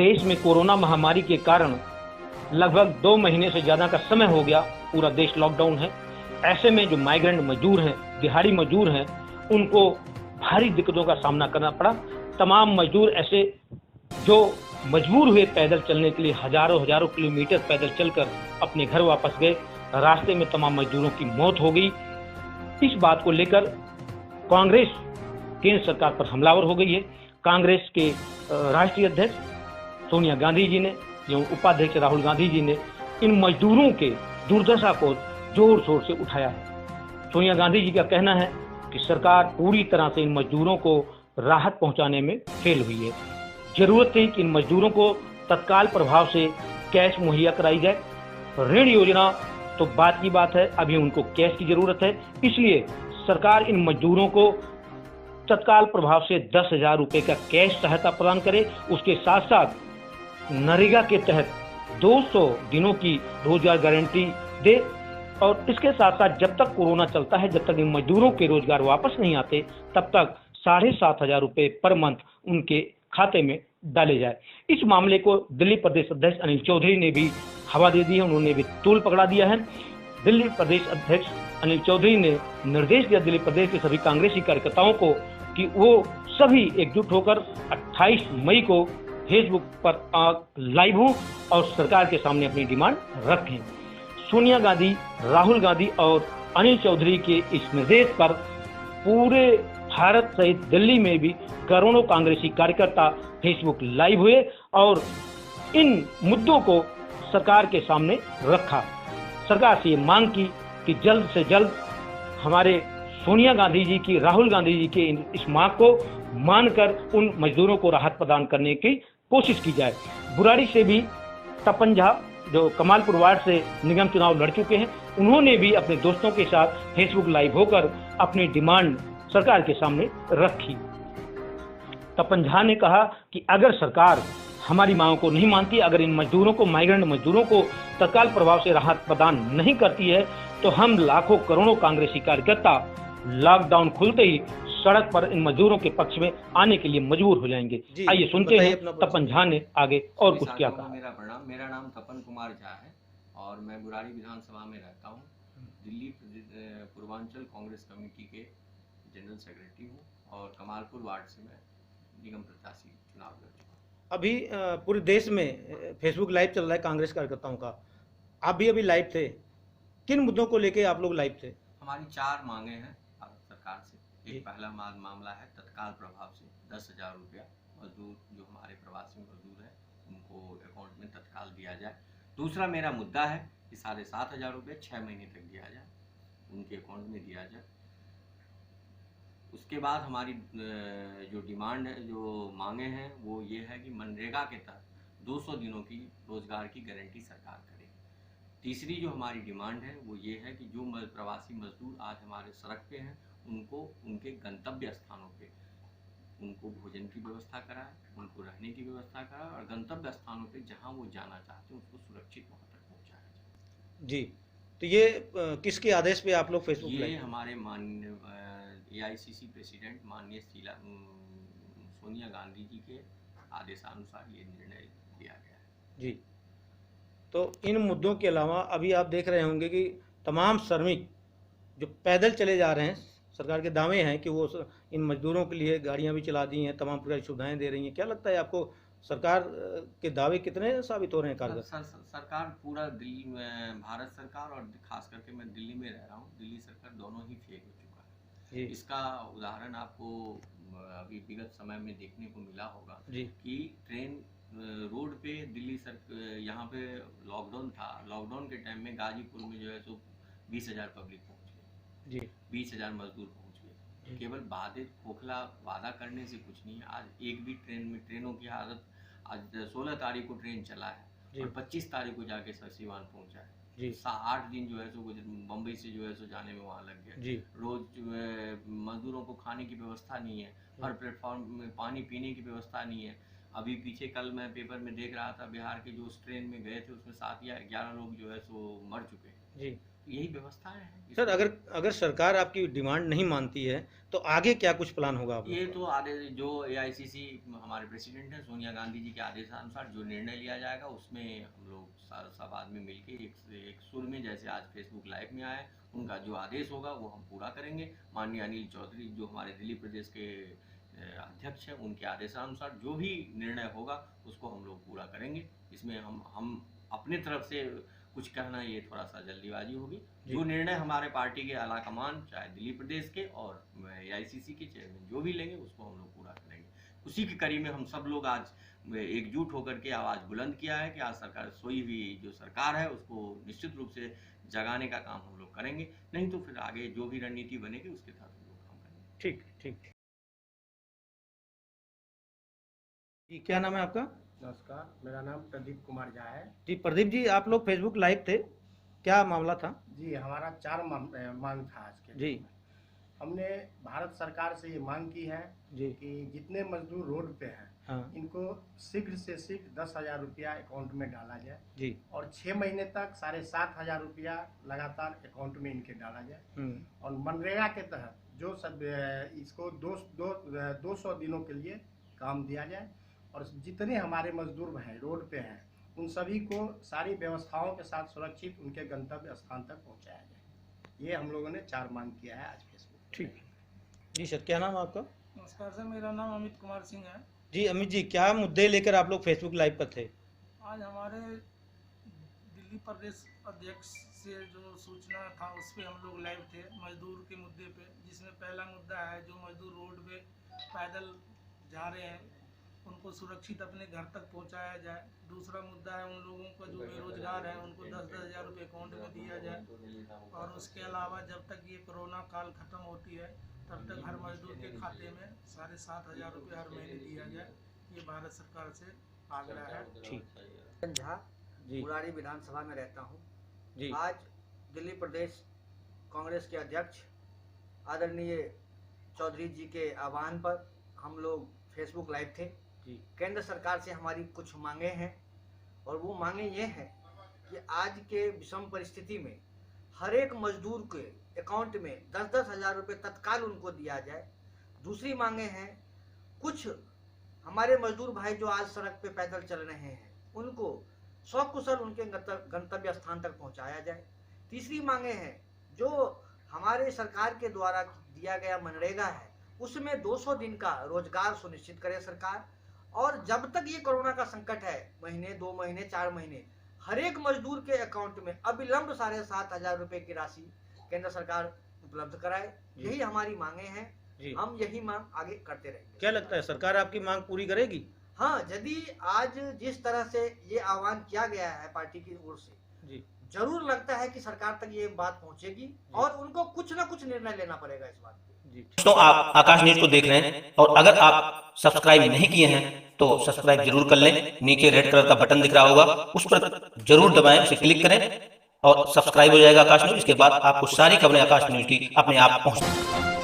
देश में कोरोना महामारी के कारण लगभग 2 महीने से ज़्यादा का समय हो गया, पूरा देश लॉकडाउन है। ऐसे में जो माइग्रेंट मजदूर हैं, दिहाड़ी मजदूर हैं, उनको भारी दिक्कतों का सामना करना पड़ा। तमाम मजदूर ऐसे जो मजबूर हुए पैदल चलने के लिए हजारों किलोमीटर पैदल चलकर अपने घर वापस गए। रास्ते में तमाम मजदूरों की मौत हो गई। इस बात को लेकर कांग्रेस केंद्र सरकार पर हमलावर हो गई है। कांग्रेस के राष्ट्रीय अध्यक्ष सोनिया गांधी जी ने एवं उपाध्यक्ष राहुल गांधी जी ने इन मजदूरों के दुर्दशा को जोर शोर से उठाया है। सोनिया गांधी जी का कहना है कि सरकार पूरी तरह से इन मजदूरों को राहत पहुंचाने में फेल हुई है। जरूरत है कि इन मजदूरों को तत्काल प्रभाव से कैश मुहैया कराई जाए। ऋण योजना तो बात की बात है, अभी उनको कैश की जरूरत है। इसलिए सरकार इन मजदूरों को तत्काल प्रभाव से 10,000 रुपए का कैश सहायता प्रदान करे। उसके साथ साथ नरेगा के तहत 200 दिनों की रोजगार गारंटी दे और इसके साथ साथ जब तक कोरोना चलता है, जब तक इन मजदूरों के रोजगार वापस नहीं आते, तब तक 7,500 रुपए पर मंथ उनके खाते में डाले जाए। इस मामले को दिल्ली प्रदेश अध्यक्ष अनिल चौधरी ने भी हवा दे दी है, उन्होंने भी तूल पकड़ा दिया है। दिल्ली प्रदेश अध्यक्ष अनिल चौधरी ने निर्देश दिया दिल्ली प्रदेश के सभी कांग्रेसी कार्यकर्ताओं को कि वो सभी एकजुट होकर 28 मई को फेसबुक पर लाइव हों और सरकार के सामने अपनी डिमांड रखें। सोनिया गांधी, राहुल गांधी और अनिल चौधरी के इस निर्देश पर पूरे भारत सहित दिल्ली में भी करोड़ों कांग्रेसी कार्यकर्ता फेसबुक लाइव हुए और इन मुद्दों को सरकार के सामने रखा। सरकार से ये मांग की कि जल्द से जल्द हमारे सोनिया गांधी जी की, राहुल गांधी जी की इस मांग को मानकर उन मजदूरों को राहत प्रदान करने की कोशिश की जाए। बुराड़ी से भी तपन झा, जो कमालपुर वार्ड से निगम चुनाव लड़ चुके हैं, उन्होंने भी अपने दोस्तों के साथ फेसबुक लाइव होकर अपनी डिमांड सरकार के सामने रखी। तपन झा ने कहा कि अगर सरकार हमारी मांगों को नहीं मानती, अगर इन मजदूरों को, माइग्रेंट मजदूरों को तत्काल प्रभाव से राहत प्रदान नहीं करती है, तो हम लाखों करोड़ों कांग्रेसी कार्यकर्ता लॉकडाउन खुलते ही सड़क पर इन मजदूरों के पक्ष में आने के लिए मजबूर हो जाएंगे। आइए सुनते हैं तपन झा ने आगे और कुछ क्या कहा। मेरा प्रणाम, मेरा नाम तपन कुमार झा है और मैं बुराड़ी विधानसभा में रहता हूँ। दिल्ली पूर्वांचल कांग्रेस कमेटी के जनरल सेक्रेटरी हूँ और कमालपुर वार्ड से मैं निगम प्रत्याशी चुनाव लड़ चुका हूँ। अभी पूरे देश में फेसबुक लाइव चल रहा है कांग्रेस कार्यकर्ताओं का, आप भी अभी लाइव थे। किन मुद्दों को लेके आप लोग लाइव थे? हमारी 4 मांगे हैं भारत सरकार से। एक पहला मामला है तत्काल प्रभाव से 10,000 रुपया मजदूर, जो हमारे प्रवासी मजदूर हैं, उनको अकाउंट में तत्काल दिया जाए। दूसरा मेरा मुद्दा है कि 7,500 रुपये 6 महीने तक दिया जाए, उनके अकाउंट में दिया जाए। उसके बाद हमारी जो डिमांड है, जो मांगे हैं, वो ये है कि मनरेगा के तहत 200 दिनों की रोजगार की गारंटी सरकार करे। तीसरी जो हमारी डिमांड है वो ये है कि जो प्रवासी मजदूर आज हमारे सड़क पे हैं, उनको उनके गंतव्य स्थानों पे उनको भोजन की व्यवस्था कराए, उनको रहने की व्यवस्था कराए और गंतव्य स्थानों पे जहां वो जाना चाहते हैं उसको सुरक्षित वहां तक पहुंचाया जाए। जी, तो ये किसके आदेश पे आप लोग फेसबुक? ये हमारे माननीय AICC प्रेसिडेंट माननीय सोनिया गांधी जी के आदेशानुसार ये निर्णय लिया गया है। जी, तो इन मुद्दों के अलावा अभी आप देख रहे होंगे कि तमाम श्रमिक जो पैदल चले जा रहे हैं, सरकार के दावे हैं कि वो इन मजदूरों के लिए गाड़ियां भी चला दी हैं, तमाम प्रकार की सुविधाएं दे रही हैं। क्या लगता है आपको, सरकार के दावे कितने साबित हो रहे हैं कारगर? सरकार पूरा दिल्ली में, भारत सरकार और खास करके मैं दिल्ली में रह रहा हूँ, दिल्ली सरकार दोनों ही फेल हो चुका है। इसका उदाहरण आपको अभी विगत समय में देखने को मिला होगा कि ट्रेन रोड पे दिल्ली यहाँ पे लॉकडाउन था, लॉकडाउन के टाइम में गाजीपुर में जो है सो 20,000 पब्लिक पहुंच गई, 20,000 मजदूर पहुंच गए। केवल खोखला वादा करने से कुछ नहीं है। आज एक भी ट्रेनों की हालत, आज 16 तारीख को ट्रेन चला है और 25 तारीख को जाके सिवान पहुंचा है। 8 दिन जो है सो बम्बई से जो है सो जाने में वहाँ लग गया। रोज मजदूरों को खाने की व्यवस्था नहीं है, हर प्लेटफॉर्म में पानी पीने की व्यवस्था नहीं है। अभी पीछे कल मैं पेपर में देख रहा था, बिहार के जो उस ट्रेन में गए थे उसमें 7 या 11 लोग जो है सो मर चुके हैं। यही व्यवस्थाएं हैं। सर अगर सरकार आपकी डिमांड नहीं मानती है तो आगे क्या कुछ प्लान होगा आप? ये तो आदेश जो AICC हमारे प्रेसिडेंट हैं सोनिया गांधी जी के आदेशानुसार जो निर्णय लिया जाएगा उसमें हम लोग सब आदमी मिलके एक सुर में, जैसे आज फेसबुक लाइव में आए, उनका जो आदेश होगा वो हम पूरा करेंगे। माननीय अनिल चौधरी जो हमारे दिल्ली प्रदेश के अध्यक्ष हैं, उनके आदेशानुसार जो भी निर्णय होगा उसको हम लोग पूरा करेंगे। इसमें हम अपने तरफ से कुछ कहना ये थोड़ा सा जल्दीबाजी होगी। जो निर्णय हमारे पार्टी के आला कमान, चाहे दिल्ली प्रदेश के और AICC के चेयरमैन जो भी लेंगे उसको हम लोग पूरा करेंगे। उसी की कड़ी में हम सब लोग आज एकजुट होकर के आवाज़ बुलंद किया है कि आज सरकार, सोई हुई जो सरकार है उसको निश्चित रूप से जगाने का काम हम लोग करेंगे। नहीं तो फिर आगे जो भी रणनीति बनेगी उसके तहत हम लोग काम करेंगे। ठीक ठीक जी, क्या नाम है आपका? नमस्कार, मेरा नाम प्रदीप कुमार झा है। जी प्रदीप जी, आप लोग फेसबुक लाइव थे, क्या मामला था? जी, हमारा 4 मांग था आज के जी। हमने भारत सरकार से ये मांग की है जी कि जितने मजदूर रोड पे हैं, हाँ इनको शीघ्र से शीघ्र 10,000 रुपया अकाउंट में डाला जाए जी। और 6 महीने तक 7,500 रुपया लगातार अकाउंट में इनके डाला जाए। और मनरेगा के तहत जो सब इसको 200 दिनों के लिए काम दिया जाए और जितने हमारे मजदूर हैं रोड पे हैं उन सभी को सारी व्यवस्थाओं के साथ सुरक्षित उनके गंतव्य स्थान तक पहुंचाया जाए। ये हम लोगों ने 4 मांग किया है आज फेसबुक। ठीक जी सर, क्या नाम है आपका? नमस्कार सर, मेरा नाम अमित कुमार सिंह है। जी अमित जी, क्या मुद्दे लेकर आप लोग फेसबुक लाइव पर थे? आज हमारे दिल्ली प्रदेश अध्यक्ष से जो सूचना था उस पर हम लोग लाइव थे मजदूर के मुद्दे पे, जिसमें पहला मुद्दा है जो मजदूर रोड पे पैदल जा रहे हैं उनको सुरक्षित अपने घर तक पहुंचाया जाए। दूसरा मुद्दा है उन लोगों का जो बेरोजगार है उनको 10-10 हज़ार रुपये अकाउंट में दिया जाए। और उसके अलावा जब तक ये कोरोना काल ख़त्म होती है तब तक हर मजदूर के खाते में 7,500 रुपये हर महीने दिया जाए। ये भारत सरकार से आग्रह है। ठीक झा जी मुरारी विधानसभा में रहता हूँ। जी आज दिल्ली प्रदेश कांग्रेस के अध्यक्ष आदरणीय चौधरी जी के आह्वान पर हम लोग फेसबुक लाइव थे। जी केंद्र सरकार से हमारी कुछ मांगे हैं और वो मांगे ये हैं कि आज के विषम परिस्थिति में हर एक मजदूर के अकाउंट में 10-10 हज़ार रुपये तत्काल उनको दिया जाए। दूसरी मांगे हैं कुछ हमारे मजदूर भाई जो आज सड़क पे पैदल चल रहे हैं उनको सकुशल उनके गंतव्य स्थान तक पहुंचाया जाए। तीसरी मांगे हैं जो हमारे सरकार के द्वारा दिया गया मनरेगा है उसमें 200 दिन का रोजगार सुनिश्चित करे सरकार। और जब तक ये कोरोना का संकट है, महीने 2 महीने 4 महीने, हर एक मजदूर के अकाउंट में अविलंब 7,500 रुपये की राशि केंद्र सरकार उपलब्ध कराए। यही हमारी मांगे हैं। हम यही मांग आगे करते रहेंगे। क्या लगता है सरकार आपकी मांग पूरी करेगी? हाँ, यदि आज जिस तरह से ये आह्वान किया गया है पार्टी की ओर से, जी जरूर लगता है कि सरकार तक ये बात पहुंचेगी और उनको कुछ ना कुछ निर्णय लेना पड़ेगा इस बात पे। दोस्तों, आप आकाश न्यूज को देख रहे हैं और अगर आप सब्सक्राइब नहीं किए हैं तो सब्सक्राइब जरूर कर लें। नीचे रेड कलर का बटन दिख रहा होगा, उस पर जरूर दबाएं, उसे क्लिक करें और सब्सक्राइब हो जाएगा आकाश न्यूज। इसके बाद आपको सारी खबरें आकाश न्यूज की अपने आप पहुंच